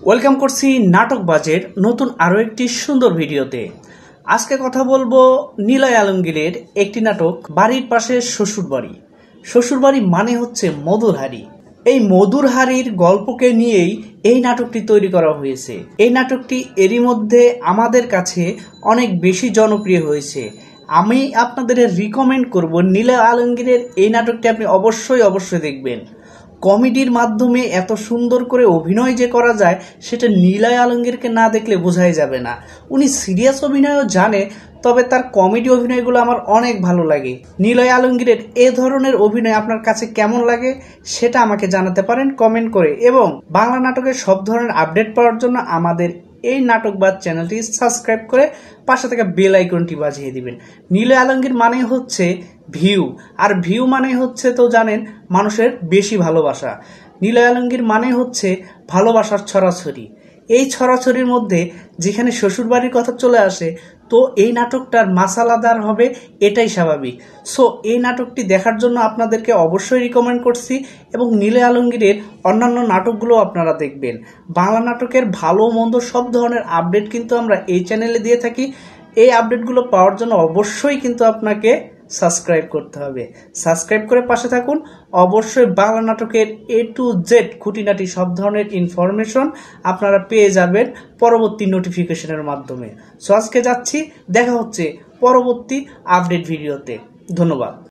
Welcome করছি নাটকবাজের নতুন আরও একটি সুন্দর ভিডিওতে। আজকে কথা বলবো নিলয় আলমগীরের একটি নাটক বাড়ির পাশে শ্বশুরবাড়ি। শ্বশুরবাড়ি মানে হচ্ছে মধুর হাড়ি। এই মধুর হাড়ির গল্পকে নিয়েই এই নাটকটি তৈরি করা হয়েছে। এই নাটকটি এরই মধ্যে আমাদের কাছে অনেক বেশি জনপ্রিয় হয়েছে। আমি আপনাদের রিকমেন্ড করব নিলয় আলমগীরের এই নাটকটি আপনি অবশ্যই দেখবেন। কমেডির মাধ্যমে এত সুন্দর করে অভিনয় যে করা যায় সেটা নিলয় আলমগীরকে না দেখলে বোঝাই যাবে না। উনি সিরিয়াস অভিনয়ও জানে, তবে তার কমেডি অভিনয়গুলো আমার অনেক ভালো লাগে। নিলয় আলমগীরের এ ধরনের অভিনয় আপনার কাছে কেমন লাগে সেটা আমাকে জানাতে পারেন কমেন্ট করে, এবং বাংলা নাটকের সব ধরনের আপডেট পাওয়ার জন্য আমাদের এই নাটকবাজ চ্যানেলটি সাবস্ক্রাইব করে পাশে থাকা বেল আইকনটি বাজিয়ে দিবেন। নিলয় আলমগীর মানে হচ্ছে ভিউ, আর ভিউ মানে হচ্ছে তো জানেন মানুষের বেশি ভালোবাসা। নিলয় আলমগীর মানে হচ্ছে ভালোবাসার ছড়াছড়ি। এই ছড়াছড়ির মধ্যে যেখানে শ্বশুরবাড়ির কথা চলে আসে, তো এই নাটকটার মাসালাদার হবে, এটাই স্বাভাবিক। সো এই নাটকটি দেখার জন্য আপনাদেরকে অবশ্যই রিকমেন্ড করছি, এবং নিলয় আলমগীরের অন্যান্য নাটকগুলো আপনারা দেখবেন। বাংলা নাটকের ভালো মন্দ সব ধরনের আপডেট কিন্তু আমরা এই চ্যানেলে দিয়ে থাকি। এই আপডেটগুলো পাওয়ার জন্য অবশ্যই কিন্তু আপনাকে সাবস্ক্রাইব করতে হবে। সাবস্ক্রাইব করে পাশে থাকুন। অবশ্যই বাংলা নাটকের A to Z খুঁটিনাটি সব ধরনের ইনফরমেশন আপনারা পেয়ে যাবেন পরবর্তী নোটিফিকেশনের মাধ্যমে। সো আজকে যাচ্ছি, দেখা হচ্ছে পরবর্তী আপডেট ভিডিওতে। ধন্যবাদ।